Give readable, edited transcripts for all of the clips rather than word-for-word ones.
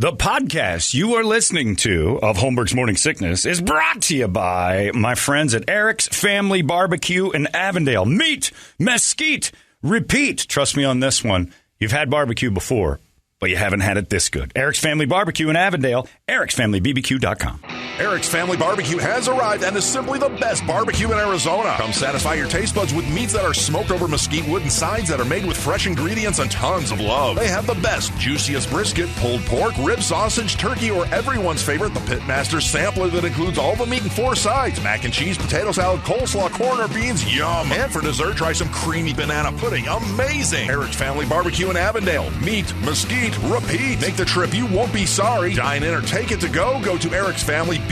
The podcast you are listening to of Holmberg's Morning Sickness is brought to you by my friends at Eric's Family Barbecue in Avondale. Meet, mesquite, repeat. Trust me on this one. You've had barbecue before, but you haven't had it this good. Eric's Family Barbecue in Avondale, ericsfamilybbq.com. Eric's Family Barbecue has arrived and is simply the best barbecue in Arizona. Come satisfy your taste buds with meats that are smoked over mesquite wood and sides that are made with fresh ingredients and tons of love. They have the best, juiciest brisket, pulled pork, rib sausage, turkey, or everyone's favorite, the Pitmaster Sampler that includes all the meat and 4 sides, mac and cheese, potato salad, coleslaw, corn, or beans, yum. And for dessert, try some creamy banana pudding, amazing. Eric's Family Barbecue in Avondale. Meat, mesquite, repeat. Make the trip, you won't be sorry. Dine in or take it to go. Go to ericsfamilybbq.com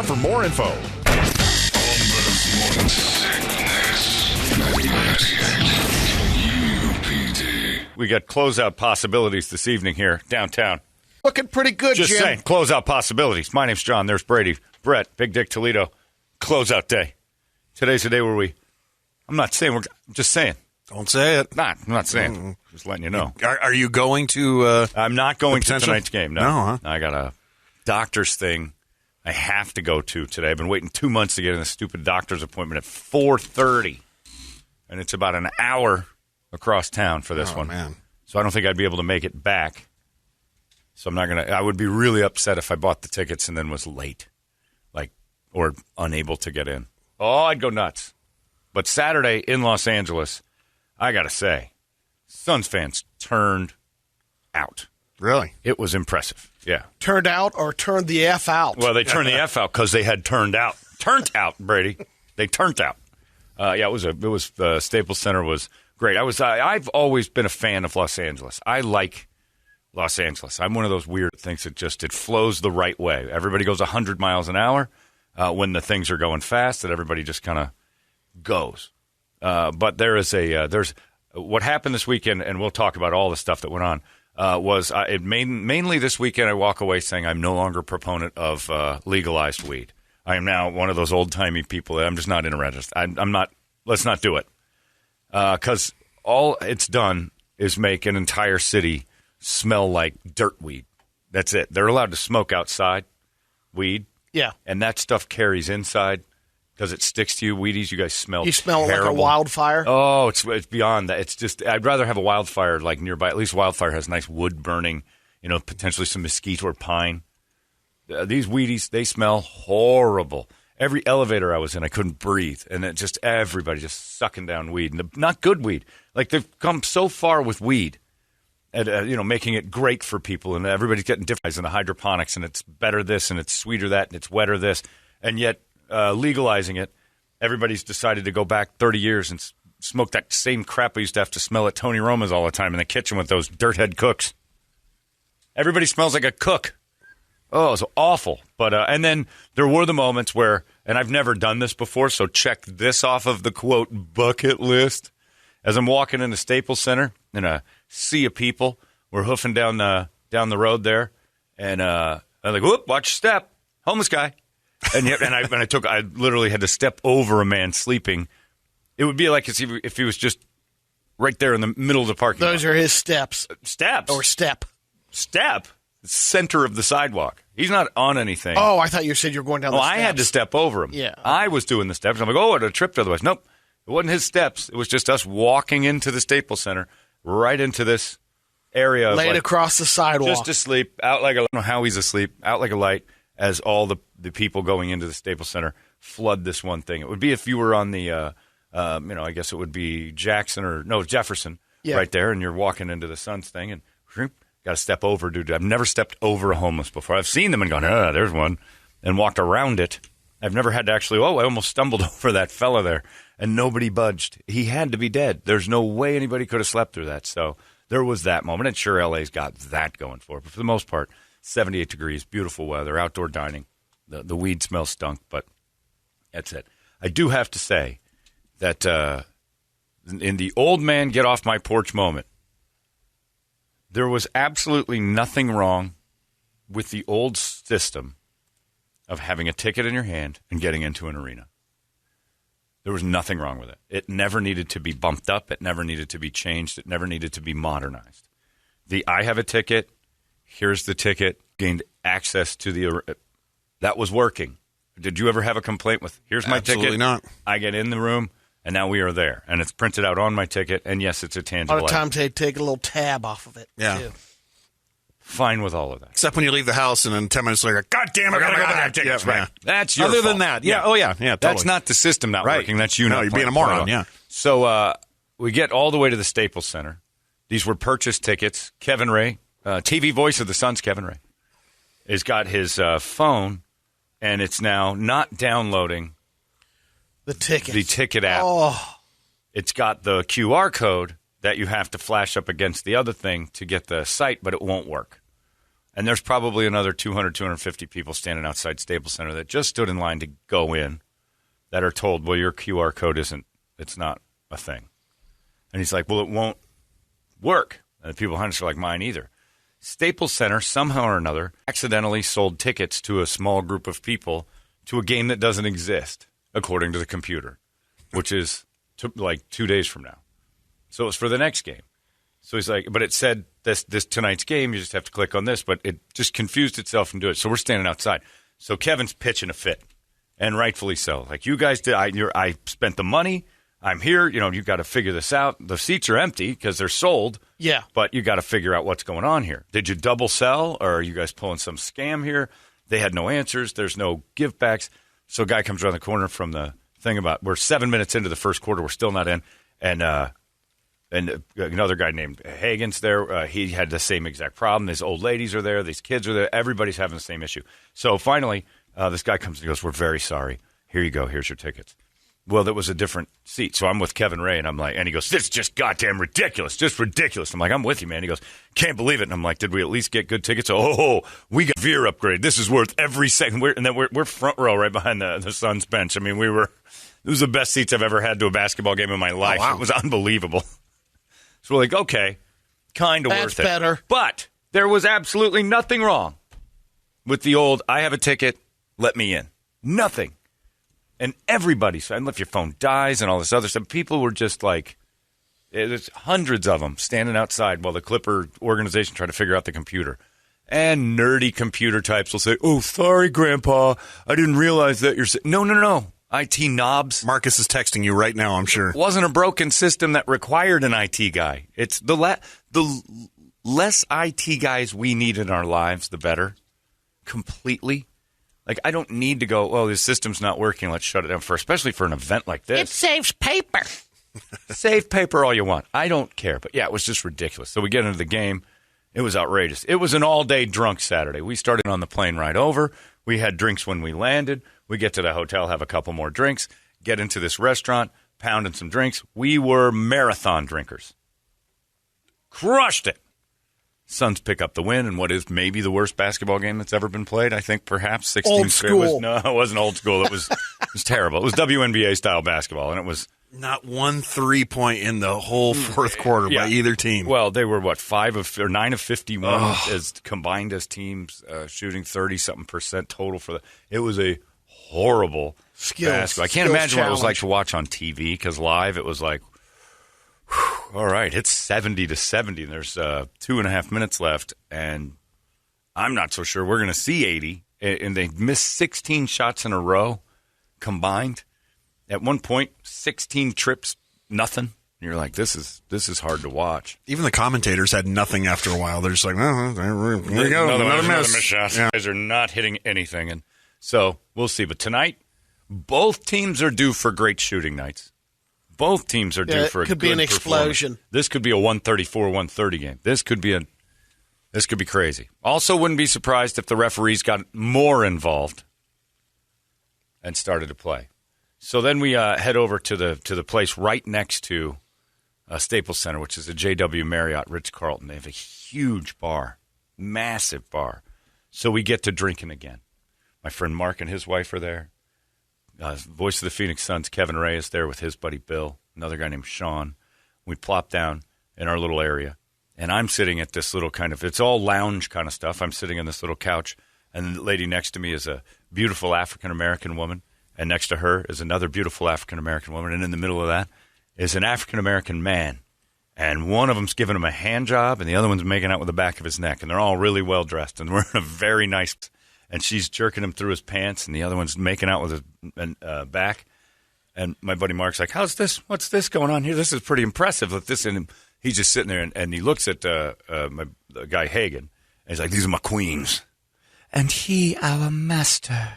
for more info. We got closeout possibilities this evening here downtown. Looking pretty good, Just Jim. saying, closeout possibilities. My name's John. There's Brady, Brett, Big Dick Toledo. Closeout day. Today's the day where I'm not saying, I'm just saying. Don't say it. I'm not saying. Mm-hmm. Just letting you know. Are you going to... I'm not going to tonight's game. No. Huh? I got a doctor's thing I have to go to today. I've been waiting 2 months to get in a stupid doctor's appointment at 4:30. And it's about an hour across town for this one. Man. So I don't think I'd be able to make it back. So I'm not going to... I would be really upset if I bought the tickets and then was late. Or unable to get in. Oh, I'd go nuts. But Saturday in Los Angeles... I got to say, Suns fans turned out. Really? It was impressive, yeah. Turned out or turned the F out? Well, they turned the F out because they had turned out. Turned out, Brady. They turned out. Yeah, it was Staples Center was great. I've always been a fan of Los Angeles. I like Los Angeles. I'm one of those weird things that it flows the right way. Everybody goes 100 miles an hour when the things are going fast, that everybody just kind of goes. But there's what happened this weekend, and we'll talk about all the stuff that went on. Mainly this weekend, I walk away saying I'm no longer a proponent of legalized weed. I am now one of those old timey people that I'm just not interested. I'm not. Let's not do it because all it's done is make an entire city smell like dirt weed. That's it. They're allowed to smoke outside weed. Yeah, and that stuff carries inside. Because it sticks to you, Wheaties. You guys smell. You smell terrible. like a wildfire. Oh, it's beyond that. It's just I'd rather have a wildfire like nearby. At least wildfire has nice wood burning. Potentially some mesquite or pine. These Wheaties, they smell horrible. Every elevator I was in, I couldn't breathe, and everybody just sucking down weed, and not good weed. Like they've come so far with weed, and making it great for people, and everybody's getting different in the hydroponics, and it's better this, and it's sweeter that, and it's wetter this, and yet. Legalizing it, everybody's decided to go back 30 years and smoke that same crap we used to have to smell at Tony Roma's all the time in the kitchen with those dirthead cooks. Everybody smells like a cook. Oh, it's awful. But and then there were the moments where, and I've never done this before, so check this off of the, quote, bucket list. As I'm walking into Staples Center in a sea of people, we're hoofing down the road there, and I'm like, whoop, watch your step. Homeless guy. And I literally had to step over a man sleeping. It would be like if he was just right there in the middle of the parking lot. Those are his steps. Steps? Or step. Step? Center of the sidewalk. He's not on anything. Oh, I thought you said you were going down the steps. I had to step over him. Yeah. I was doing the steps. I'm like, I'd have tripped otherwise. Nope. It wasn't his steps. It was just us walking into the Staples Center, right into this area. Laid across the sidewalk. Just asleep, out like I don't know how he's asleep, out like a light. As all the people going into the Staples Center flood this one thing. It would be if you were on the, I guess it would be Jefferson right there, and you're walking into the Suns thing, and got to step over, dude. I've never stepped over a homeless before. I've seen them and gone, there's one, and walked around it. I've never had to actually, I almost stumbled over that fella there, and nobody budged. He had to be dead. There's no way anybody could have slept through that. So there was that moment, and sure, LA's got that going for it, but for the most part, 78 degrees, beautiful weather, outdoor dining. The weed smell stunk, but that's it. I do have to say that in the old man get off my porch moment, there was absolutely nothing wrong with the old system of having a ticket in your hand and getting into an arena. There was nothing wrong with it. It never needed to be bumped up. It never needed to be changed. It never needed to be modernized. I have a ticket. Here's the ticket. Gained access to the that was working. Did you ever have a complaint with, here's my ticket? Absolutely not. I get in the room, and now we are there. And it's printed out on my ticket, and yes, it's a A tangible lot of item. times they take a little tab off of it. Yeah. Too. Fine with all of that. Except when you leave the house and then 10 minutes later, God damn it, I gotta go back. tickets. Yeah, Right. yeah. That's your Other fault. than that, yeah. Oh, yeah. Yeah, That's totally. not the system not Right. working. That's you No, not you're being a playing moron, it. yeah. So we get all the way to the Staples Center. These were purchased tickets. Kevin Ray, TV voice of the Suns, Kevin Ray, has got his phone, and it's now not downloading The ticket. the ticket app. Oh, It's got the QR code that you have to flash up against the other thing to get the site, but it won't work. And there's probably another 200, 250 people standing outside Staples Center that just stood in line to go in that are told, well, your QR code it's not a thing. And he's like, well, it won't work. And the people behind us are like, mine either. Staples Center, somehow or another, accidentally sold tickets to a small group of people to a game that doesn't exist, according to the computer, which is like 2 days from now. So it's for the next game. So he's like, but it said this tonight's game, you just have to click on this, but it just confused itself and do it. So we're standing outside. So Kevin's pitching a fit, and rightfully so. Like, you guys did, I spent the money. I'm here. You got to figure this out. The seats are empty because they're sold. yeah. But you got to figure out what's going on here. Did you double sell, or are you guys pulling some scam here? They had no answers. There's no give backs. So a guy comes around the corner from the thing about, we're 7 minutes into the first quarter. We're still not in. And another guy named Hagen's there. He had the same exact problem. These old ladies are there. These kids are there. Everybody's having the same issue. So finally, this guy comes and goes, we're very sorry. Here you go. Here's your tickets. Well, that was a different seat. So I'm with Kevin Ray, and I'm like, and he goes, this is just goddamn ridiculous. Just ridiculous. I'm like, I'm with you, man. He goes, can't believe it. And I'm like, did we at least get good tickets? Oh, we got Veer upgrade. This is worth every second. We're front row right behind the Suns bench. I mean, it was the best seats I've ever had to a basketball game in my life. wow. It was unbelievable. So we're like, okay, kind of worth it. That's better. But there was absolutely nothing wrong with the old, I have a ticket, let me in. Nothing. And everybody, and if your phone dies and all this other stuff, people were just like, there's hundreds of them standing outside while the Clipper organization tried to figure out the computer. And nerdy computer types will say, oh, sorry, Grandpa, I didn't realize that you're... No. IT knobs. Marcus is texting you right now, I'm sure. It wasn't a broken system that required an IT guy. It's the less IT guys we need in our lives, the better. Completely. Like, I don't need to go, oh, this system's not working, let's shut it down, especially for an event like this. It saves paper. Save paper all you want. I don't care. But, yeah, it was just ridiculous. So we get into the game. It was outrageous. It was an all-day drunk Saturday. We started on the plane ride over. We had drinks when we landed. We get to the hotel, have a couple more drinks, get into this restaurant, pounding some drinks. We were marathon drinkers. Crushed it. Suns pick up the win in what is maybe the worst basketball game that's ever been played. I think perhaps 16 Old school. No, it wasn't old school. It was terrible. It was WNBA style basketball, and it was Not 1 3-point in the whole fourth quarter by either team. Well, they were 9 of 51 as combined as teams, shooting 30-something% total for the. It was a horrible basketball. I can't imagine what it was like to watch on TV because live it was like, whew, all right, it's 70-70, and there's 2.5 minutes left, and I'm not so sure we're going to see 80. And they missed 16 shots in a row combined. At one point, 16 trips, nothing. You're like, this is hard to watch. Even the commentators had nothing after a while. They're just like, oh, there we go. Another miss shot. Yeah. Guys are not hitting anything. And so we'll see. But tonight, both teams are due for great shooting nights. Both teams are due for a good could be an performance. explosion. This could be a 134-130 game. This could be crazy. Also, wouldn't be surprised if the referees got more involved and started to play. So then we head over to the place right next to Staples Center, which is a JW Marriott Ritz-Carlton. They have a huge bar, massive bar. So we get to drinking again. My friend Mark and his wife are there. Voice of the Phoenix Suns, Kevin Ray, is there with his buddy Bill, another guy named Sean. We plop down in our little area, and I'm sitting at this little kind of, it's all lounge kind of stuff. I'm sitting on this little couch, and the lady next to me is a beautiful African-American woman. And next to her is another beautiful African-American woman. And in the middle of that is an African-American man. And one of them's giving him a hand job, and the other one's making out with the back of his neck. And they're all really well dressed, and we're in a very nice. And she's jerking him through his pants, and the other one's making out with his back. And my buddy Mark's like, "How's this? What's this going on here? This is pretty impressive." With this, and he's just sitting there, and he looks at the guy Hagen, and he's like, "These are my queens, and he our master."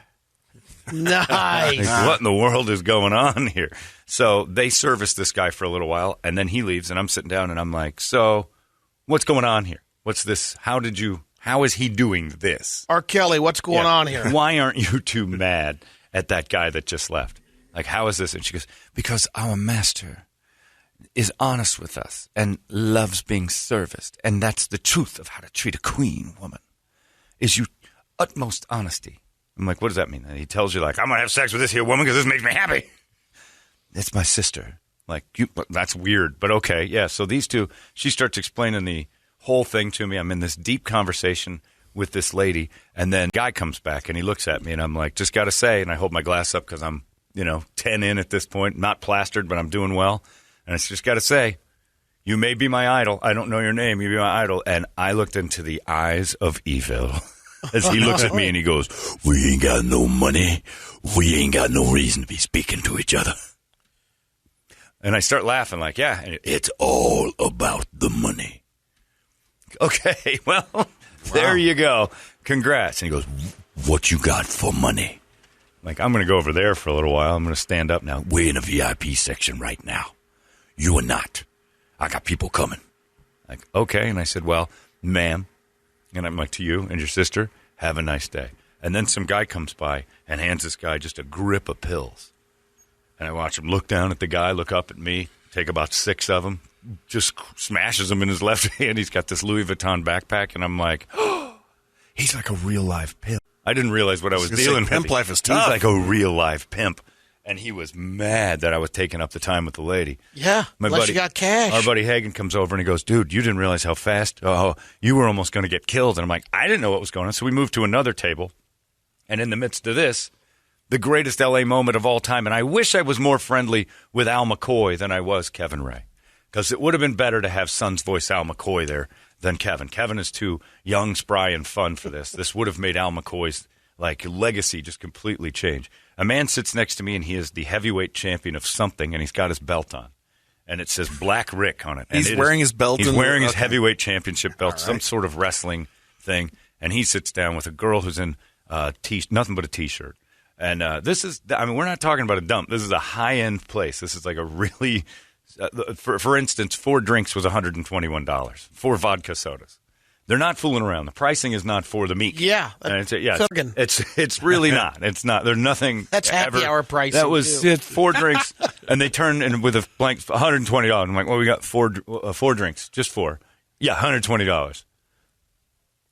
Nice. What in the world is going on here? So they service this guy for a little while, and then he leaves, and I'm sitting down, and I'm like, "So, what's going on here? What's this? How is he doing this?" R. Kelly, what's going on here? Why aren't you too mad at that guy that just left? Like, how is this? And she goes, "Because our master is honest with us and loves being serviced, and that's the truth of how to treat a queen woman, is you utmost honesty." I'm like, "What does that mean?" And he tells you, like, "I'm going to have sex with this here woman because this makes me happy." "It's my sister." Like, that's weird, but okay. Yeah, so these two, she starts explaining the whole thing to me. I'm in this deep conversation with this lady, and then guy comes back, and he looks at me, and I'm like, "Just got to say," and I hold my glass up because I'm, 10 in at this point, not plastered, but I'm doing well. And I just got to say, "You may be my idol. I don't know your name. You be my idol." And I looked into the eyes of evil. As he looks at me and he goes, "We ain't got no money. We ain't got no reason to be speaking to each other." And I start laughing like, "Yeah, and it's all about the money." Okay, well, There you go. Congrats. And he goes, "What you got for money?" Like, I'm going to go over there for a little while. I'm going to stand up now. "We're in a VIP section right now. You are not. I got people coming." Like, okay. And I said, "Well, ma'am," and I'm like, "To you and your sister, have a nice day." And then some guy comes by and hands this guy just a grip of pills. And I watch him look down at the guy, look up at me, take about 6 of them, just smashes them in his left hand. He's got this Louis Vuitton backpack, and I'm like, "Oh, he's like a real live pimp." I didn't realize what I was dealing with. Pimp life is tough. He's like a real live pimp. And he was mad that I was taking up the time with the lady. Yeah, unless you got cash. Our buddy Hagen comes over and he goes, "Dude, you didn't realize how fast, you were almost going to get killed." And I'm like, I didn't know what was going on. So we moved to another table. And in the midst of this, the greatest L.A. moment of all time, and I wish I was more friendly with Al McCoy than I was Kevin Ray. Because it would have been better to have Son's voice Al McCoy there than Kevin. Kevin is too young, spry, and fun for this. This would have made Al McCoy's legacy just completely change. A man sits next to me, and he is the heavyweight champion of something, and he's got his belt on. And it says Black Rick on it. And he's wearing his belt? He's wearing his heavyweight championship belt, some sort of wrestling thing. And he sits down with a girl who's in nothing but a T-shirt. And this is, we're not talking about a dump. This is a high-end place. This is like a really, for instance, 4 drinks was $121, 4 vodka sodas. They're not fooling around. The pricing is not for the meek. Yeah. And it's really not. It's not. There's nothing. That's happy hour pricing. That was 4 drinks, and they turned in with a blank $120. I'm like, "Well, we got 4 drinks, just 4. Yeah, $120.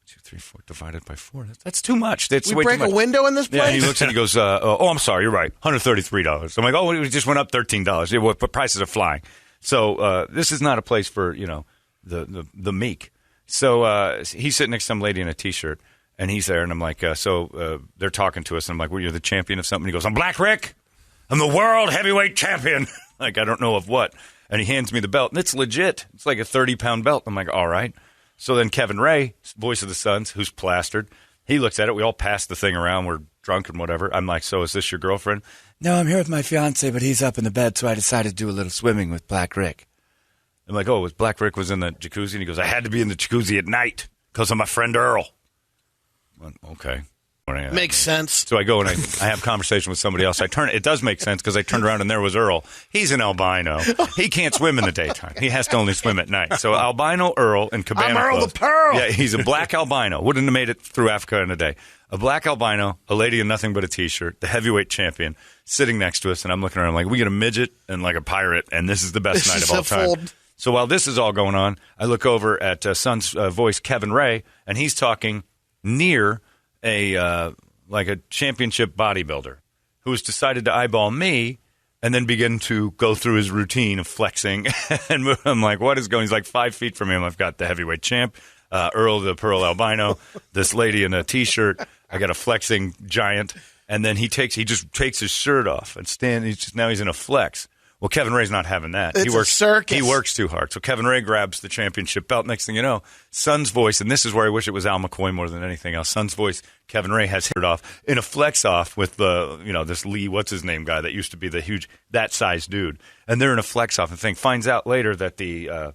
2, 3, 4 divided by 4. That's too much. That's we way break too much. A window in this place? Yeah, and he looks and he goes, "Oh, I'm sorry, you're right. $133. I'm like, "Oh, it just went up $13. Yeah, well, but prices are flying." So this is not a place for the meek. So he's sitting next to some lady in a T-shirt, and he's there, and I'm like, they're talking to us, and I'm like, "Well, you're the champion of something." He goes, "I'm Black Rick. I'm the world heavyweight champion." Like, I don't know of what. And he hands me the belt, and it's legit. It's like a 30-pound belt. I'm like, all right. So then Kevin Ray, voice of the Suns, who's plastered, he looks at it. We all pass the thing around. We're drunk and whatever. I'm like, "So is this your girlfriend?" "No, I'm here with my fiance, but he's up in the bed, so I decided to do a little swimming with Black Rick." I'm like, "Oh, Black Rick was in the jacuzzi?" And he goes, "I had to be in the jacuzzi at night because of my friend Earl." Well, okay. Makes sense. So I go and I have conversation with somebody else. It does make sense because I turned around and there was Earl. He's an albino. He can't swim in the daytime. He has to only swim at night. So albino Earl in cabana I'm Earl clothes. the Pearl. Yeah, he's a black albino. Wouldn't have made it through Africa in a day. A black albino, a lady in nothing but a T-shirt, the heavyweight champion, sitting next to us. And I'm looking around I'm like, we get a midget and like a pirate, and this is the best night of all time. So while this is all going on, I look over at Son's voice, Kevin Ray, and he's talking near a championship bodybuilder who has decided to eyeball me and then begin to go through his routine of flexing. And I'm like, what is going? He's like 5 feet from him. I've got the heavyweight champ, Earl the Pearl albino, this lady in a T-shirt. I got a flexing giant. And then he just takes his shirt off and now he's in a flex. Well, Kevin Ray's not having that. It's a circus. He works too hard. So Kevin Ray grabs the championship belt. Next thing you know, Son's voice, and this is where I wish it was Al McCoy more than anything else. Son's voice, Kevin Ray has hit it off in a flex off with the, this Lee, what's his name guy that used to be the huge, that size dude. And they're in a flex off and thing. Finds out later that the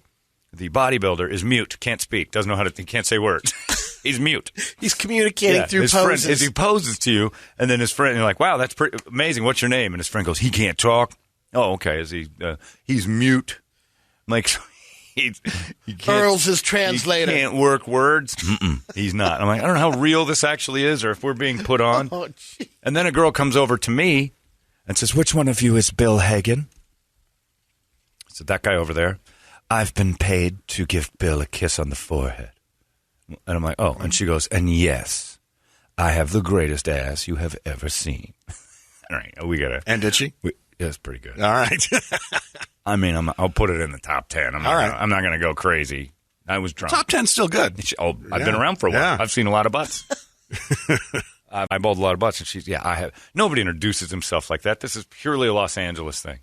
bodybuilder is mute, can't speak, doesn't know how to, he can't say words. He's mute. He's communicating through his poses. Friend, he poses to you, and then his friend, you're like, wow, that's pretty amazing. What's your name? And his friend goes, he can't talk. Oh, okay. Is he? He's mute. I'm like, he can't, Earl's his translator. He can't work words. He's not. I'm like, I don't know how real this actually is, or if we're being put on. Oh, and then a girl comes over to me and says, which one of you is Bill Hagen? I said, that guy over there. I've been paid to give Bill a kiss on the forehead. And I'm like, oh. And she goes, and yes, I have the greatest ass you have ever seen. All right, we got to. And did she? Yeah, it's pretty good. All right. I mean, I'll put it in the top 10. I'm not going to go crazy. I was drunk. Top 10's still good. I've been around for a while. Yeah. I've seen a lot of butts. I bowled a lot of butts, and I have. Nobody introduces himself like that. This is purely a Los Angeles thing.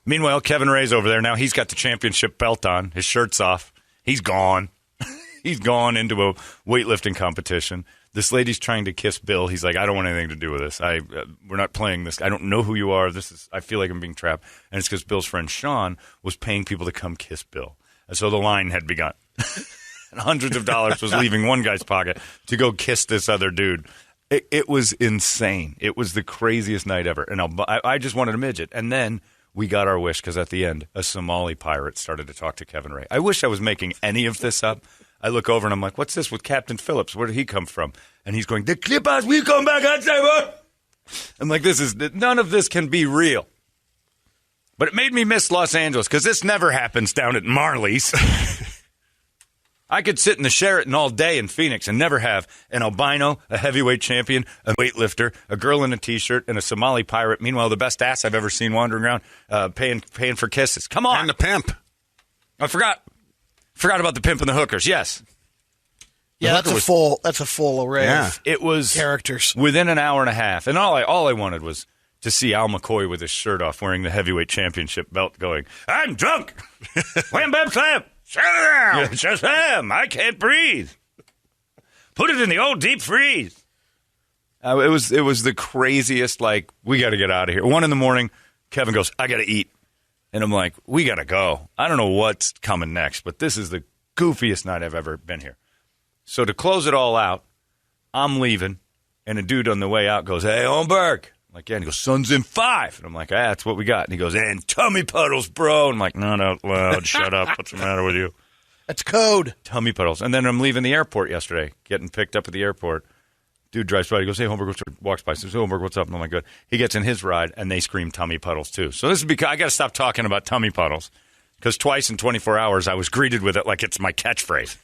Meanwhile, Kevin Ray's over there now. He's got the championship belt on. His shirt's off. He's gone. He's gone into a weightlifting competition. This lady's trying to kiss Bill. He's like, I don't want anything to do with this. We're not playing this. I don't know who you are. I feel like I'm being trapped. And it's because Bill's friend Sean was paying people to come kiss Bill. And so the line had begun. And hundreds of dollars was leaving one guy's pocket to go kiss this other dude. It was insane. It was the craziest night ever. And I just wanted a midget. And then we got our wish because at the end, a Somali pirate started to talk to Kevin Ray. I wish I was making any of this up. I look over and I'm like, what's this with Captain Phillips? Where did he come from? And he's going, the Clippers will come back outside. What? I'm like, none of this can be real. But it made me miss Los Angeles because this never happens down at Marley's. I could sit in the Sheraton all day in Phoenix and never have an albino, a heavyweight champion, a weightlifter, a girl in a T-shirt, and a Somali pirate. Meanwhile, the best ass I've ever seen wandering around paying for kisses. Come on. And the pimp. I forgot about the pimp and the hookers. Yes. Yeah, that's a full array of it was characters. Within an hour and a half. And all I wanted was to see Al McCoy with his shirt off wearing the heavyweight championship belt going, I'm drunk. Wham, bam, slam. Shut down. Yeah, Shazam. I can't breathe. Put it in the old deep freeze. It was the craziest, like, we got to get out of here. 1 a.m, Kevin goes, I got to eat. And I'm like, we got to go. I don't know what's coming next, but this is the goofiest night I've ever been here. So to close it all out, I'm leaving, and a dude on the way out goes, hey, Holmberg. I'm like, yeah. And he goes, Sun's in 5. And I'm like, that's what we got. And he goes, and tummy puddles, bro. And I'm like, not out loud. Shut up. What's the matter with you? That's code. Tummy puddles. And then I'm leaving the airport yesterday, getting picked up at the airport. Dude drives by. He goes, hey, Holmberg, walks by. Says, hey, Holmberg, what's up? And I'm like, good. He gets in his ride, and they scream tummy puddles, too. So this is because I got to stop talking about tummy puddles. Because twice in 24 hours, I was greeted with it like it's my catchphrase.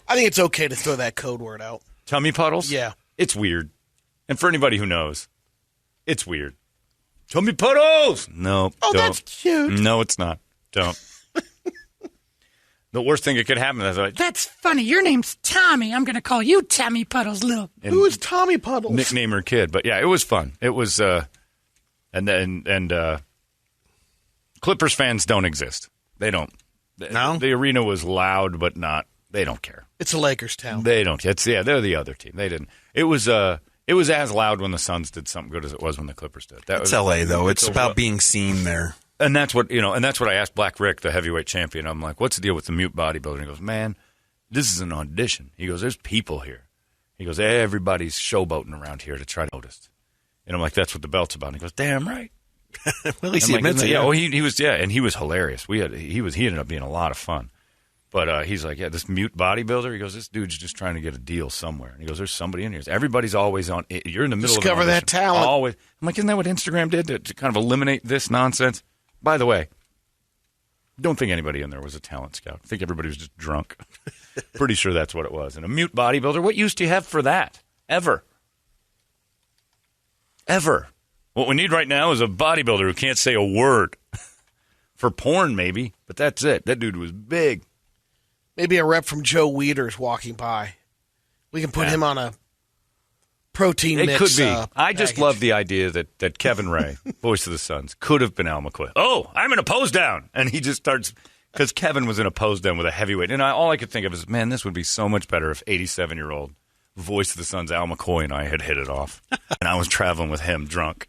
I think it's okay to throw that code word out. Tummy puddles? Yeah. It's weird. And for anybody who knows, it's weird. Tummy puddles! No, oh, don't. That's cute. No, it's not. Don't. The worst thing that could happen is like, that's funny. Your name's Tommy. I'm going to call you Tommy Puddles, little. Who is Tommy Puddles? Nickname her kid. But yeah, it was fun. It was, Clippers fans don't exist. They don't. No? The arena was loud, but they don't care. It's a Lakers town. They don't. They're the other team. They didn't. It was as loud when the Suns did something good as it was when the Clippers did. It's L.A., though. It's about being seen there. And that's what I asked Black Rick, the heavyweight champion. I'm like, what's the deal with the mute bodybuilder? He goes, man, this is an audition. He goes, there's people here. He goes, everybody's showboating around here to try to notice. And I'm like, that's what the belt's about. And he goes, damn right. Well, at least he admits it. Yeah, well, he was, and he was hilarious. He ended up being a lot of fun. But he's like, yeah, this mute bodybuilder. He goes, this dude's just trying to get a deal somewhere. And he goes, there's somebody in here. Everybody's always on. You're in the middle Discover of an audition. that talent. Always. I'm like, isn't that what Instagram did to kind of eliminate this nonsense? By the way, don't think anybody in there was a talent scout. I think everybody was just drunk. Pretty sure that's what it was. And a mute bodybuilder, what use do you have for that? Ever. What we need right now is a bodybuilder who can't say a word. For porn, maybe, but that's it. That dude was big. Maybe a rep from Joe Weider's walking by. We can put him on a protein It mix. could be. I just package. love the idea that Kevin Ray, voice of the Suns, could have been Al McCoy. Oh, I'm in a pose down. And he just starts, because Kevin was in a pose down with a heavyweight. And all I could think of is, man, this would be so much better if 87-year-old voice of the Suns, Al McCoy, and I had hit it off. And I was traveling with him drunk.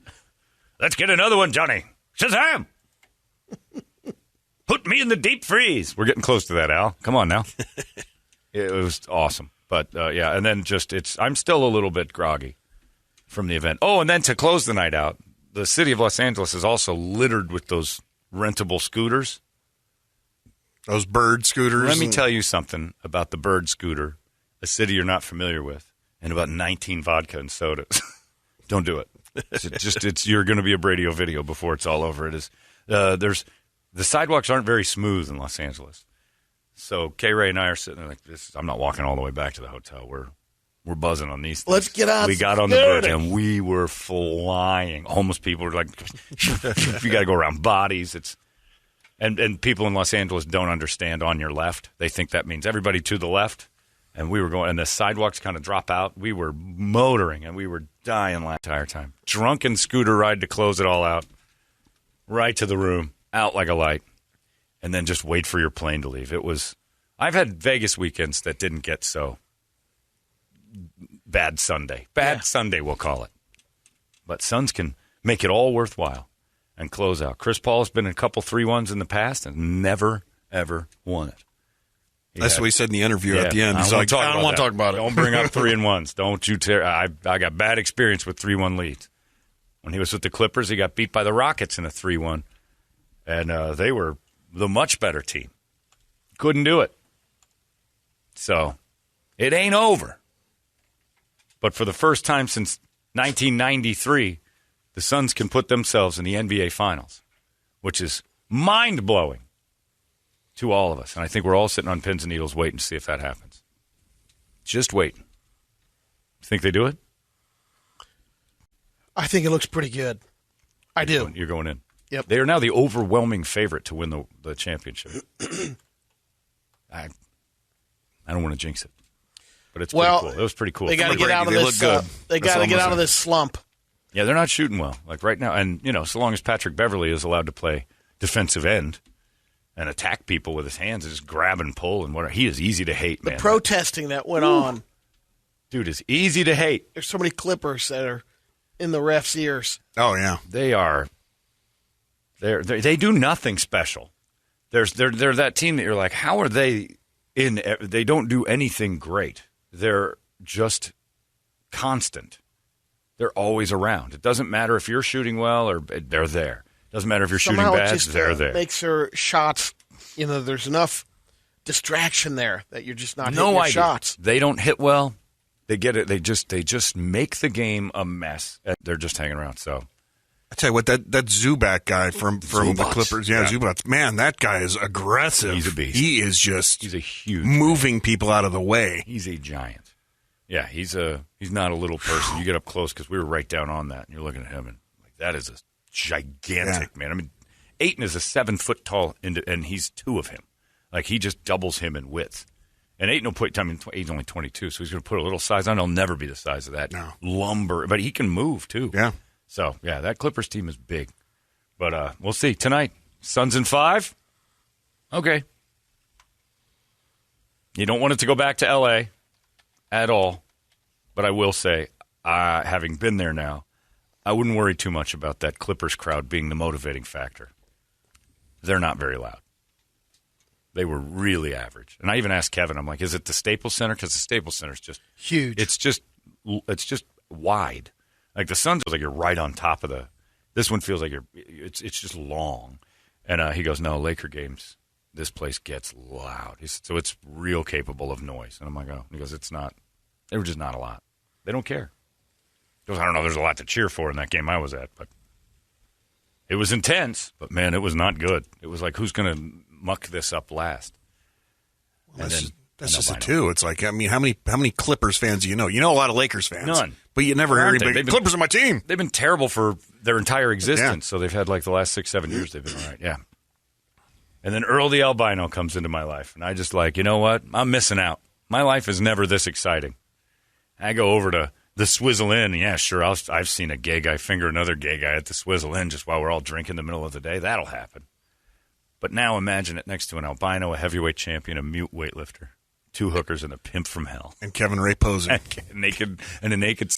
Let's get another one, Johnny. Shazam! Put me in the deep freeze. We're getting close to that, Al. Come on now. It was awesome. But, yeah, and then I'm still a little bit groggy from the event. Oh, and then to close the night out, the city of Los Angeles is also littered with those rentable scooters. Those bird scooters. Let me tell you something about the bird scooter, a city you're not familiar with, and about 19 vodka and sodas. Don't do it. You're going to be a radio video before it's all over. It is. The sidewalks aren't very smooth in Los Angeles. So K-Ray and I are sitting there like this. I'm not walking all the way back to the hotel. We're buzzing on these things. Let's get out. We got on the bird and we were flying. Homeless people were like, you got to go around bodies. And people in Los Angeles don't understand on your left. They think that means everybody to the left. And we were going, and the sidewalks kind of drop out. We were motoring and we were dying the entire time. Drunken scooter ride to close it all out. Right to the room. Out like a light, and then just wait for your plane to leave. I've had Vegas weekends that didn't get so bad Sunday. Sunday, we'll call it. But Suns can make it all worthwhile and close out. Chris Paul has been in a couple 3-1s in the past and never, ever won it. That's what he said in the interview at the end. He's like, I don't want to talk about it. Don't bring up 3-1s. Don't you tear. I got bad experience with 3-1 leads. When he was with the Clippers, he got beat by the Rockets in a 3-1. And they were the much better team. Couldn't do it. So, it ain't over. But for the first time since 1993, the Suns can put themselves in the NBA Finals, which is mind-blowing to all of us. And I think we're all sitting on pins and needles waiting to see if that happens. Just waiting. You think they do it? I think it looks pretty good. I do. You're going in. Yep. They are now the overwhelming favorite to win the championship. I don't want to jinx it, but it's pretty cool. It was pretty cool. They got to get out of this. They got to get out of this slump. Yeah, they're not shooting well. Like right now, and so long as Patrick Beverley is allowed to play defensive end and attack people with his hands, and just grab and pull and whatever, he is easy to hate. Man, the protesting that went on, dude, is easy to hate. There's so many Clippers that are in the refs' ears. Oh yeah, they are. They do nothing special. They're that team that you're like, how are they in? They don't do anything great. They're just constant. They're always around. It doesn't matter if you're shooting well or they're there. It doesn't matter if you're shooting bad. They're there. Makes their shots. There's enough distraction there that you're just not hitting your shots. They don't hit well. They get it. They just make the game a mess. They're just hanging around. So. I tell you what, that Zubac guy from the Clippers, Zubac, man, that guy is aggressive. He's a beast. He's a huge moving people out of the way. He's a giant. Yeah, he's not a little person. You get up close because we were right down on that, and you're looking at him, and like that is a gigantic man. I mean, Ayton is a 7 foot tall, and he's 2 of him. Like he just doubles him in width. And Ayton will put. I mean, he's only 22, so he's going to put a little size on. He'll never be the size of that lumber, but he can move too. Yeah. So, yeah, that Clippers team is big. But we'll see. Tonight, Suns in 5? Okay. You don't want it to go back to L.A. at all. But I will say, having been there now, I wouldn't worry too much about that Clippers crowd being the motivating factor. They're not very loud. They were really average. And I even asked Kevin, I'm like, is it the Staples Center? Because the Staples Center is just huge. It's just wide. Like the Suns feels like you're right on top of the. This one feels like it's just long, and he goes, no, Laker games. This place gets loud, so it's real capable of noise. And I'm like, oh, he goes, it's not. They were just not a lot. They don't care. He goes, I don't know. There's a lot to cheer for in that game I was at, but it was intense. But man, it was not good. It was like, who's going to muck this up last? Well, that's just it too. It's like, I mean, how many Clippers fans do you know? You know a lot of Lakers fans. None. But you never hear anybody, Clippers are my team. They've been terrible for their entire existence. So they've had like the last 6-7 years they've been all right. Yeah. And then Earl the Albino comes into my life. And I just like, you know what? I'm missing out. My life is never this exciting. I go over to The Swizzle Inn, yeah, sure. I've seen a gay guy finger another gay guy at the Swizzle Inn just while we're all drinking in the middle of the day. That'll happen. But now imagine it next to an albino, a heavyweight champion, a mute weightlifter, 2 hookers, and a pimp from hell. And Kevin Ray posing. And a naked